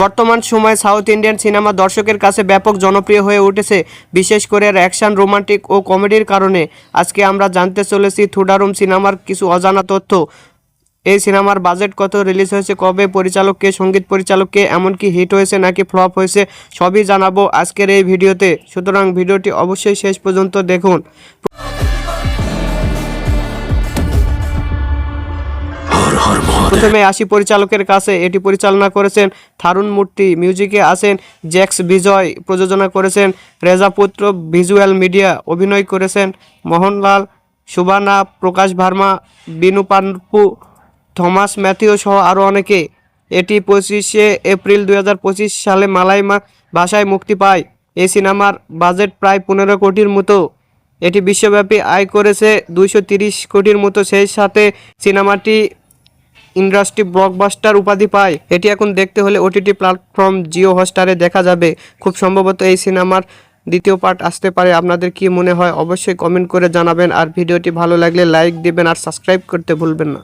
বর্তমান সময়ে south Indian cinema দর্শকের কাছে ব্যাপক জনপ্রিয় হয়ে উঠেছে, বিশেষ করে অ্যাকশন, রোমান্টিক ও কমেডির কারণে। আজকে আমরা জানতে চলেছি থুডারুম সিনেমার কিছু অজানা তথ্য। এই সিনেমার বাজেট কত, রিলিজ হয়েছে কবে, পরিচালক কে, সঙ্গীত পরিচালক কে, এমনকি হিট হয়েছে নাকি ফ্লপ হয়েছে, সবই জানাবো আজকের এই ভিডিওতে। সুতরাং ভিডিওটি অবশ্যই শেষ পর্যন্ত দেখুন। প্রথমে আসি পরিচালকের কাছে। এটি পরিচালনা করেছেন থারুণ মূর্তি, মিউজিকে আছেন জ্যাক্স বিজয়, প্রযোজনা করেছেন রেজাপুত্র ভিজুয়াল মিডিয়া, অভিনয় করেছেন মোহনলাল, সুবানা, প্রকাশ ভার্মা, বিনু পান্পু, থমাস ম্যাথিউ সহ আরও অনেকে। এটি 25শে এপ্রিল 2025 সালে মালায়ালাম ভাষায় মুক্তি পায়। এই সিনেমার বাজেট প্রায় 15 কোটির মতো। এটি বিশ্বব্যাপী আয় করেছে 230 কোটির মতো। সেই সাথে সিনেমাটি ইন্ডাস্ট্রি ব্লকবাস্টার উপাধি পায়। এটি এখন দেখতে হলে ওটিটি প্ল্যাটফর্ম জিও হটস্টারে দেখা যাবে। খুব সম্ভবত এই সিনেমার দ্বিতীয় পার্ট আসতে পারে। আপনাদের কি মনে হয় অবশ্যই কমেন্ট করে জানাবেন। আর ভিডিওটি ভালো লাগলে লাইক দিবেন আর সাবস্ক্রাইব করতে ভুলবেন না।